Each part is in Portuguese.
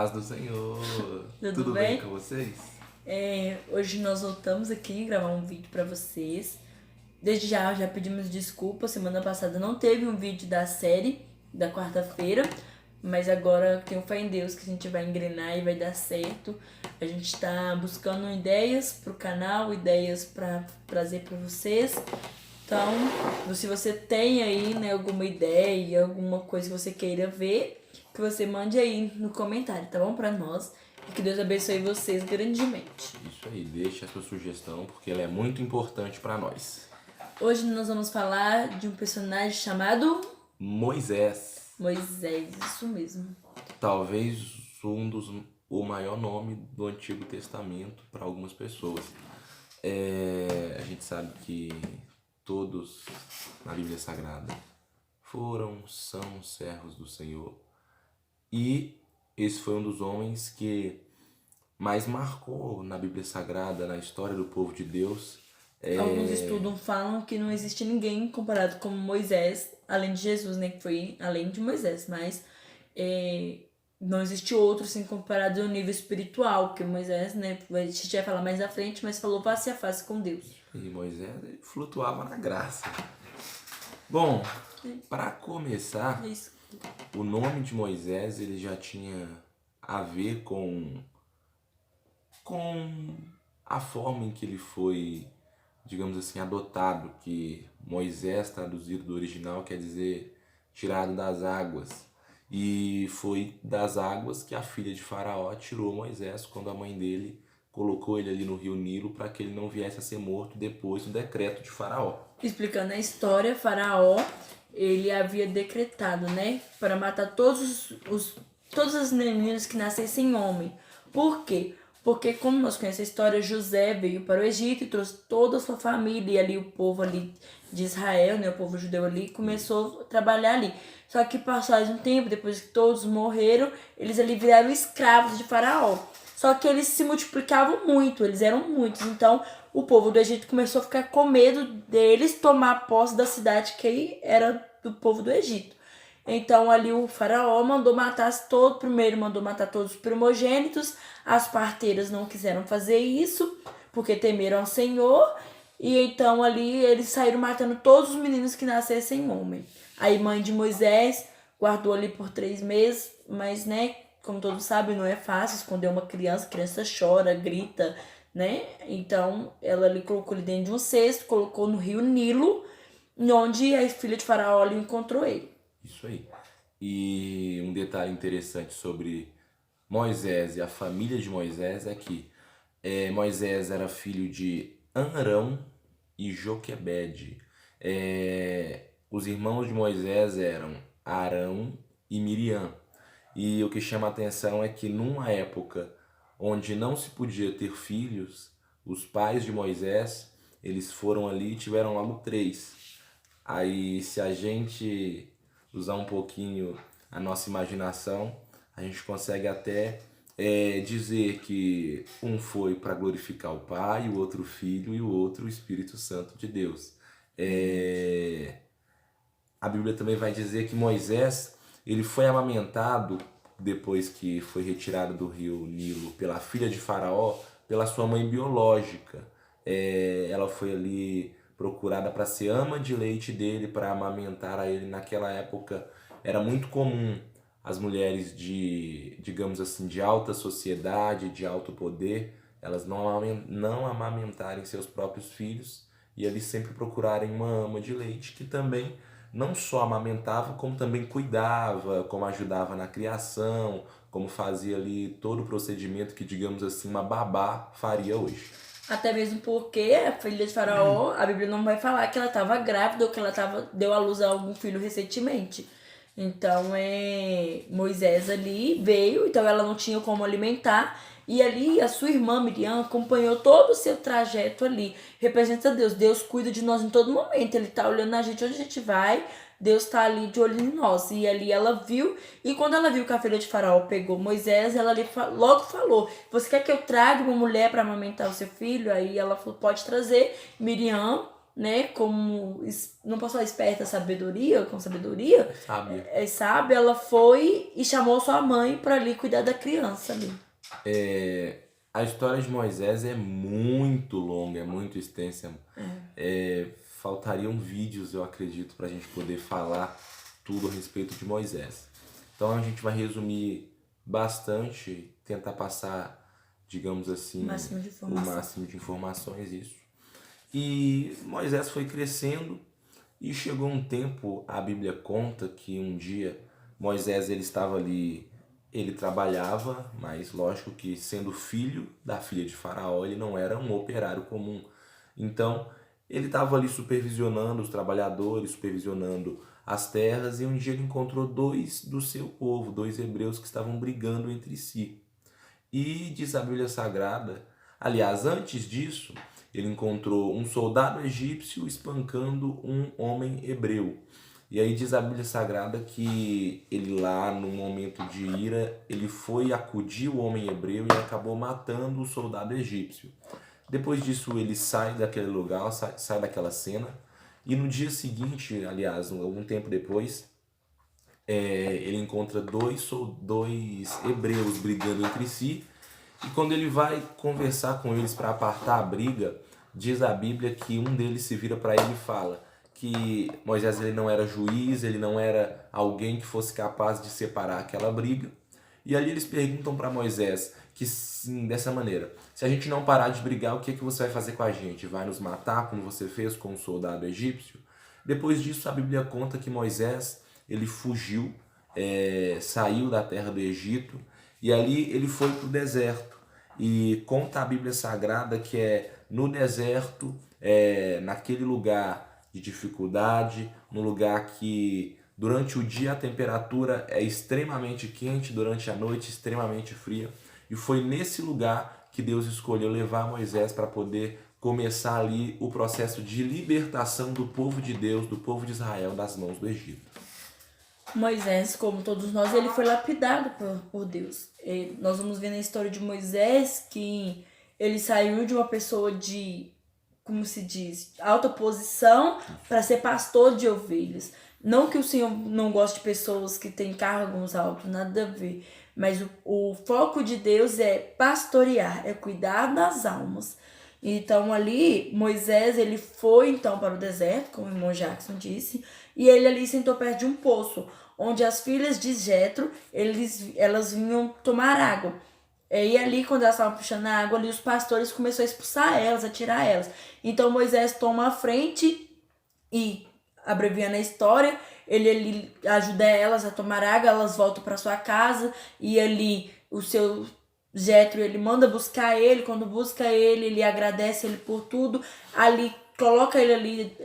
paz do Senhor. Tudo bem bem? com vocês? Hoje nós voltamos aqui gravar um vídeo pra vocês. Desde já pedimos desculpa, semana passada não teve um vídeo da série da quarta-feira, mas agora tenho fé em Deus que a gente vai engrenar e vai dar certo. A gente tá buscando ideias pro canal, ideias pra trazer pra vocês. Então, se você tem aí, né, alguma ideia, alguma coisa que você queira ver, que você mande aí no comentário, tá bom? Pra nós. E que Deus abençoe vocês grandemente. Isso aí, deixa a sua sugestão porque ela é muito importante pra nós. Hoje nós vamos falar de um personagem chamado Moisés, Moisés, isso mesmo. talvez o maior nome do Antigo Testamento para algumas pessoas. A gente sabe que todos na Bíblia Sagrada são servos do Senhor. E esse foi um dos homens que mais marcou na Bíblia Sagrada, na história do povo de Deus. Alguns estudos falam que não existe ninguém comparado com Moisés, além de Jesus, né? Que foi além de Moisés, mas não existe outro assim comparado ao nível espiritual, porque Moisés, né? A gente vai falar mais à frente, mas falou face a face com Deus. E Moisés ele flutuava na graça. Bom, para começar, Isso. o nome de Moisés ele já tinha a ver com a forma em que ele foi, digamos assim, adotado, que Moisés, traduzido do original, quer dizer tirado das águas. E foi das águas que a filha de Faraó tirou Moisés quando a mãe dele colocou ele ali no rio Nilo para que ele não viesse a ser morto depois do decreto de Faraó. Explicando a história, Faraó, ele havia decretado, né, para matar todos as meninas que nascessem homem. Por quê? Porque, como nós conhecemos a história, José veio para o Egito e trouxe toda a sua família, e ali o povo ali de Israel, né, o povo judeu ali, começou a trabalhar ali. Só que passado um tempo, depois que todos morreram, eles ali viraram escravos de Faraó. Só que eles se multiplicavam muito, eles eram muitos. Então, o povo do Egito começou a ficar com medo deles tomar posse da cidade que era do povo do Egito. Então, ali o faraó primeiro mandou matar todos os primogênitos. As parteiras não quiseram fazer isso, porque temeram ao Senhor. E então, ali, eles saíram matando todos os meninos que nascessem homem. Aí, mãe de Moisés guardou ali por 3 meses, mas, né, como todos sabem, não é fácil esconder uma criança. A criança chora, grita, né? Então, ela ali colocou ele dentro de um cesto, colocou no rio Nilo, onde a filha de Faraó ali encontrou ele. Isso aí. E um detalhe interessante sobre Moisés e a família de Moisés é que Moisés era filho de Amrão e Joquebede. Os irmãos de Moisés eram Arão e Miriam. E o que chama a atenção é que numa época onde não se podia ter filhos, os pais de Moisés, eles foram ali e tiveram logo 3. Aí, se a gente usar um pouquinho a nossa imaginação, a gente consegue até dizer que um foi para glorificar o Pai, o outro o Filho e o outro o Espírito Santo de Deus. A Bíblia também vai dizer que Moisés ele foi amamentado depois que foi retirado do rio Nilo pela filha de Faraó, pela sua mãe biológica. Ela foi ali procurada para ser ama de leite dele, para amamentar a ele. Naquela época era muito comum as mulheres digamos assim, de alta sociedade, de alto poder, elas não amamentarem seus próprios filhos e eles sempre procurarem uma ama de leite que também não só amamentava, como também cuidava, como ajudava na criação, como fazia ali todo o procedimento que, digamos assim, uma babá faria hoje. Até mesmo porque a filha de Faraó, a Bíblia não vai falar que ela estava grávida ou que ela deu à luz a algum filho recentemente. Então, Moisés ali veio, então ela não tinha como alimentar. E ali a sua irmã Miriam acompanhou todo o seu trajeto ali. Representa Deus. Deus cuida de nós em todo momento. Ele tá olhando a gente onde a gente vai. Deus tá ali de olho em nós. E ali ela viu. E quando ela viu que a filha de Faraó pegou Moisés, ela ali logo falou: você quer que eu traga uma mulher para amamentar o seu filho? Aí ela falou: pode trazer. Miriam né, como, não posso falar esperta, sabedoria, com sabedoria, Sábia. sábia, ela foi e chamou sua mãe para ali cuidar da criança ali. A história de Moisés é muito longa, é muito extensa. Faltariam vídeos, eu acredito, para a gente poder falar tudo a respeito de Moisés. Então a gente vai resumir bastante, tentar passar, digamos assim, O máximo de o informação. máximo de informações, isso. E Moisés foi crescendo e chegou um tempo, a Bíblia conta que um dia Moisés ele estava ali, ele trabalhava, mas lógico que sendo filho da filha de Faraó, ele não era um operário comum. Então, ele estava ali supervisionando os trabalhadores, supervisionando as terras, e um dia ele encontrou dois do seu povo, dois hebreus que estavam brigando entre si. E diz a Bíblia Sagrada, aliás, antes disso, ele encontrou um soldado egípcio espancando um homem hebreu. E aí diz a Bíblia Sagrada que ele lá, no momento de ira, ele foi acudir o homem hebreu e acabou matando o soldado egípcio. Depois disso ele sai daquele lugar, sai daquela cena, e no dia seguinte, aliás, algum tempo depois, ele encontra dois hebreus brigando entre si, e quando ele vai conversar com eles para apartar a briga, diz a Bíblia que um deles se vira para ele e fala que Moisés ele não era juiz, ele não era alguém que fosse capaz de separar aquela briga. E ali eles perguntam para Moisés que sim, dessa maneira, se a gente não parar de brigar, o que você vai fazer com a gente? Vai nos matar como você fez com o soldado egípcio? Depois disso a Bíblia conta que Moisés ele fugiu, saiu da terra do Egito e ali ele foi para o deserto. E conta a Bíblia Sagrada que no deserto, naquele lugar de dificuldade, no lugar que durante o dia a temperatura é extremamente quente, durante a noite extremamente fria. E foi nesse lugar que Deus escolheu levar Moisés para poder começar ali o processo de libertação do povo de Deus, do povo de Israel, das mãos do Egito. Moisés, como todos nós, ele foi lapidado por Deus. Nós vamos ver na história de Moisés que ele saiu de uma pessoa de, como se diz, alta posição para ser pastor de ovelhas. Não que o Senhor não goste de pessoas que têm cargos altos, nada a ver. Mas o foco de Deus é pastorear, é cuidar das almas. Então ali, Moisés, ele foi então para o deserto, como o irmão Jackson disse, e ele ali sentou perto de um poço, onde as filhas de Jetro, elas vinham tomar água. E ali, quando elas estavam puxando a água, ali os pastores começaram a expulsar elas, a tirar elas. Então Moisés toma a frente e, abreviando a história, ele ajuda elas a tomar água, elas voltam para sua casa, e ali o seu Jetro, ele manda buscar ele. Quando busca ele, ele agradece ele por tudo, ali coloca ele ali,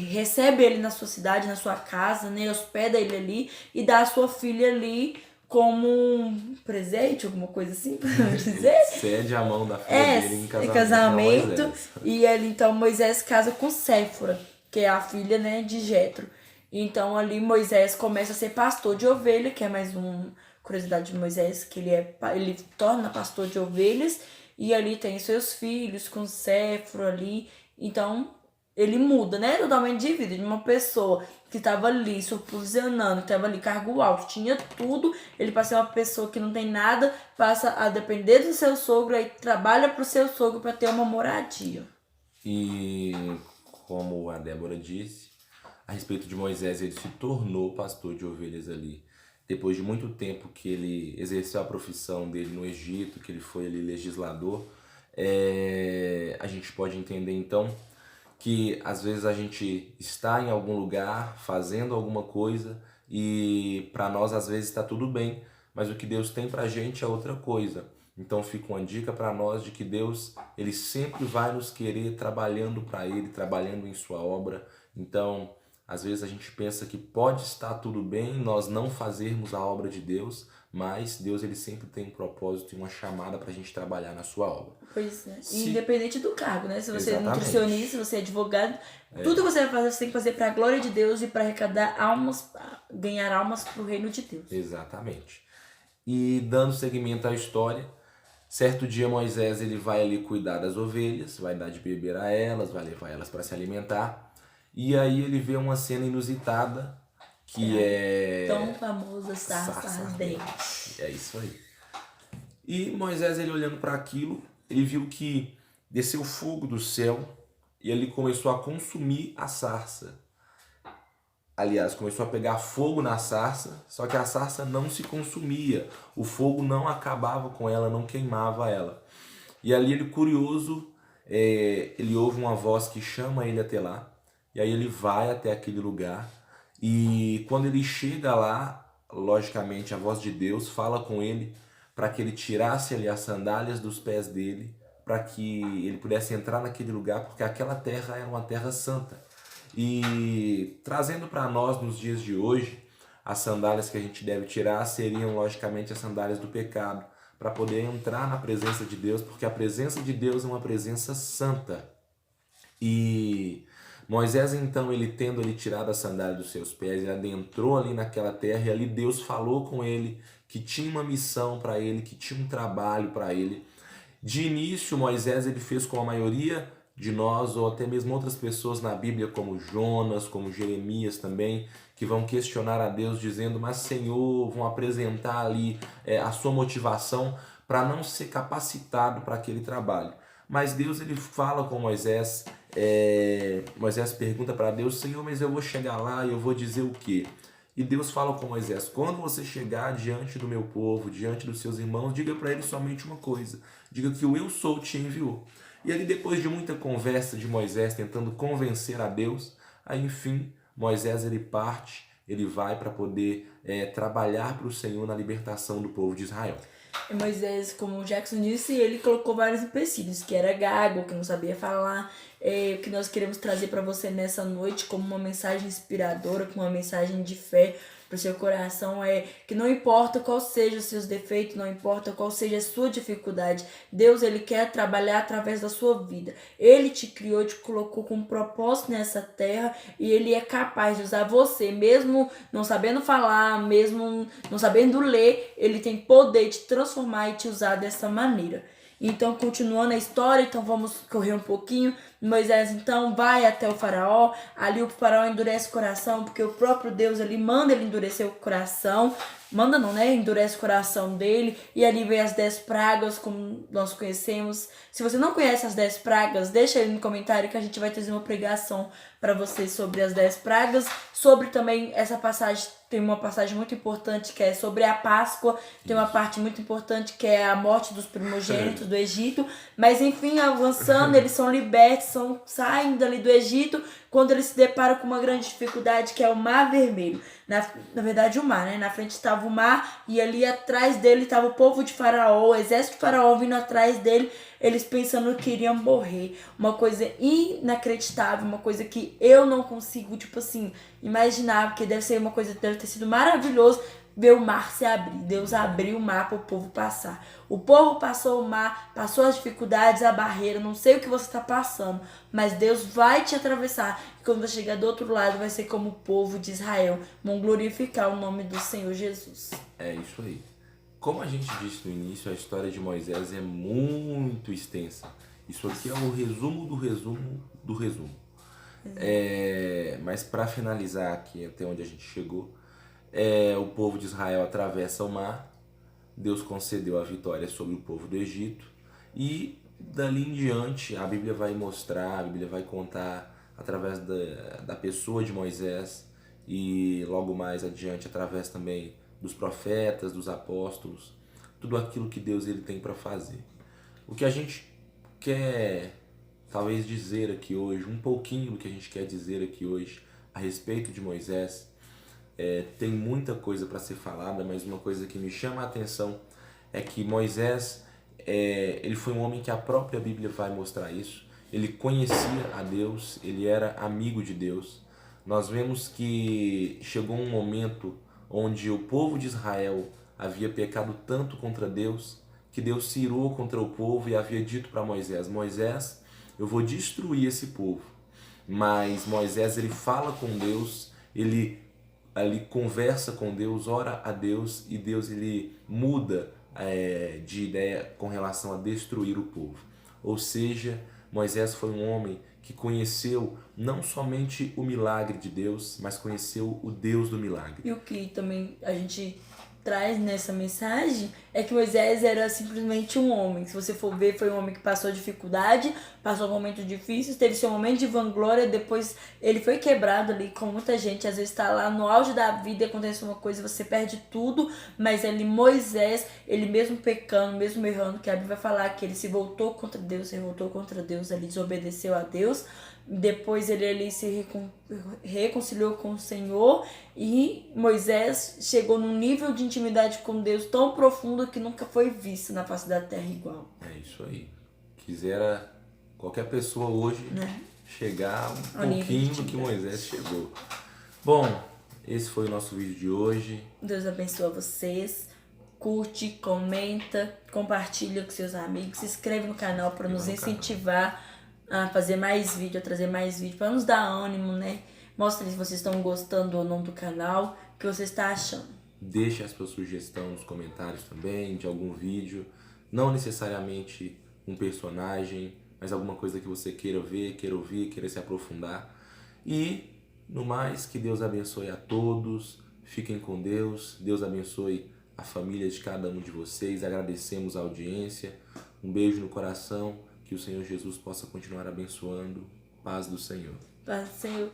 recebe ele na sua cidade, na sua casa, né, hospeda ele ali e dá a sua filha ali como um presente, alguma coisa assim, pra dizer. Cede a mão da filha dele em casamento. E ele, então, Moisés casa com Séfora, que é a filha, né, de Jetro. Então ali Moisés começa a ser pastor de ovelha, que é mais uma curiosidade de Moisés, que ele torna pastor de ovelhas, e ali tem seus filhos com Séfora ali. Então ele muda, né, totalmente de vida, de uma pessoa que estava ali supervisionando, que estava ali cargo alto, tinha tudo, ele passa a ser uma pessoa que não tem nada, passa a depender do seu sogro, aí trabalha pro seu sogro para ter uma moradia. E como a Débora disse, a respeito de Moisés, ele se tornou pastor de ovelhas ali. Depois de muito tempo que ele exerceu a profissão dele no Egito, que ele foi ali legislador, a gente pode entender então que às vezes a gente está em algum lugar fazendo alguma coisa e para nós às vezes está tudo bem, mas o que Deus tem pra gente é outra coisa. Então fica uma dica para nós de que Deus, ele sempre vai nos querer trabalhando para ele, trabalhando em sua obra. Então, às vezes a gente pensa que pode estar tudo bem nós não fazermos a obra de Deus, mas Deus ele sempre tem um propósito e uma chamada para a gente trabalhar na sua obra. Pois é. Independente do cargo, né? Se você é Exatamente. nutricionista, se você é advogado, tudo que você vai fazer, você tem que fazer para a glória de Deus e para arrecadar almas, ganhar almas para o reino de Deus. Exatamente. E dando seguimento à história, Certo dia Moisés ele vai ali cuidar das ovelhas, vai dar de beber a elas, vai levar elas para se alimentar. E aí ele vê uma cena inusitada que Tão é famosa sarça sarça ardente. ardente. É isso aí. E Moisés, ele olhando para aquilo, ele viu que desceu fogo do céu e ele começou a consumir a sarça. Aliás, começou a pegar fogo na sarça, só que a sarça não se consumia. O fogo não acabava com ela, não queimava ela. E ali ele curioso, ele ouve uma voz que chama ele até lá. E aí ele vai até aquele lugar. E quando ele chega lá, logicamente a voz de Deus fala com ele para que ele tirasse ali as sandálias dos pés dele, para que ele pudesse entrar naquele lugar, porque aquela terra era uma terra santa. E trazendo para nós nos dias de hoje, as sandálias que a gente deve tirar seriam logicamente as sandálias do pecado, para poder entrar na presença de Deus, porque a presença de Deus é uma presença santa. E Moisés, então, ele tendo ali tirado a sandália dos seus pés, ele adentrou ali naquela terra e ali Deus falou com ele que tinha uma missão para ele, que tinha um trabalho para ele. De início, Moisés ele fez como a maioria de nós, ou até mesmo outras pessoas na Bíblia, como Jonas, como Jeremias também, que vão questionar a Deus dizendo, mas Senhor, vão apresentar ali a sua motivação para não ser capacitado para aquele trabalho. Mas Deus ele fala com Moisés, Moisés pergunta para Deus, Senhor, mas eu vou chegar lá e eu vou dizer o quê? E Deus fala com Moisés, quando você chegar diante do meu povo, diante dos seus irmãos, diga para eles somente uma coisa, diga que o eu sou te enviou. E ali depois de muita conversa de Moisés tentando convencer a Deus, aí enfim Moisés ele parte, ele vai para poder trabalhar para o Senhor na libertação do povo de Israel. E Moisés, como o Jackson disse, ele colocou vários empecilhos, que era gago, que não sabia falar. O que nós queremos trazer para você nessa noite como uma mensagem inspiradora, com uma mensagem de fé para o seu coração é que não importa qual seja os seus defeitos, não importa qual seja a sua dificuldade, Deus ele quer trabalhar através da sua vida. Ele te criou, te colocou com um propósito nessa terra e ele é capaz de usar você, mesmo não sabendo falar, mesmo não sabendo ler, ele tem poder de te transformar e te usar dessa maneira. Então, continuando a história, então vamos correr um pouquinho. Moisés, então, vai até o faraó. Ali o faraó endurece o coração, porque o próprio Deus ali manda ele endurecer o coração. Manda não, né? Endurece o coração dele. E ali vem as 10 pragas, como nós conhecemos. Se você não conhece as 10 pragas, deixa aí no comentário que a gente vai trazer uma pregação para vocês sobre as 10 pragas. Sobre também essa passagem, tem uma passagem muito importante que é sobre a Páscoa. Tem uma parte muito importante que é a morte dos primogênitos do Egito. Mas enfim, avançando, eles são libertos, saem dali do Egito, quando eles se deparam com uma grande dificuldade que é o Mar Vermelho. Na verdade o mar, né? Na frente estava o mar e ali atrás dele estava o povo de Faraó, o exército de Faraó vindo atrás dele, eles pensando que iriam morrer. Uma coisa inacreditável, uma coisa que eu não consigo, tipo assim, imaginar, porque deve ter sido maravilhoso ver o mar se abrir. Deus abriu o mar para o povo passar. O povo passou o mar, passou as dificuldades, a barreira, não sei o que você está passando, mas Deus vai te atravessar. E quando você chegar do outro lado, vai ser como o povo de Israel. Vão glorificar o nome do Senhor Jesus. É isso aí. Como a gente disse no início, a história de Moisés é muito extensa. Isso aqui é o resumo do resumo do resumo. Mas para finalizar aqui, até onde a gente chegou, o povo de Israel atravessa o mar, Deus concedeu a vitória sobre o povo do Egito e dali em diante a Bíblia vai mostrar, a Bíblia vai contar através da pessoa de Moisés e logo mais adiante através também dos profetas, dos apóstolos, tudo aquilo que Deus ele tem para fazer. O que a gente quer talvez dizer aqui hoje, um pouquinho do que a gente quer dizer aqui hoje a respeito de Moisés, tem muita coisa para ser falada, mas uma coisa que me chama a atenção é que Moisés, ele foi um homem que a própria Bíblia vai mostrar isso. Ele conhecia a Deus, ele era amigo de Deus. Nós vemos que chegou um momento onde o povo de Israel havia pecado tanto contra Deus, que Deus se irou contra o povo e havia dito para Moisés, Moisés, eu vou destruir esse povo. Mas Moisés, ele fala com Deus, ele conversa com Deus, ora a Deus e Deus ele muda de ideia com relação a destruir o povo. Ou seja, Moisés foi um homem que conheceu não somente o milagre de Deus, mas conheceu o Deus do milagre. E o que também a gente traz nessa mensagem é que Moisés era simplesmente um homem. Se você for ver, foi um homem que passou dificuldade, passou momentos difíceis, teve seu momento de vanglória, depois ele foi quebrado ali, com muita gente às vezes está lá no auge da vida e acontece uma coisa, você perde tudo, mas ele, Moisés, ele mesmo pecando, mesmo errando, que a Bíblia vai falar que ele se voltou contra Deus, ele desobedeceu a Deus. Depois ele se reconciliou com o Senhor e Moisés chegou num nível de intimidade com Deus tão profundo que nunca foi visto na face da terra igual. É isso aí. Quisera qualquer pessoa hoje chegar um pouquinho do que Moisés chegou. Bom, esse foi o nosso vídeo de hoje. Deus abençoe vocês. Curte, comenta, compartilha com seus amigos, se inscreve no canal para nos incentivar a fazer mais vídeo, a trazer mais vídeo, para nos dar ânimo, né? Mostra se vocês estão gostando ou não do canal, o que você está achando. Deixe a sua sugestão nos comentários também, de algum vídeo. Não necessariamente um personagem, mas alguma coisa que você queira ver, queira ouvir, queira se aprofundar. E, no mais, que Deus abençoe a todos. Fiquem com Deus. Deus abençoe a família de cada um de vocês. Agradecemos a audiência. Um beijo no coração. Que o Senhor Jesus possa continuar abençoando. Paz do Senhor. Paz do Senhor.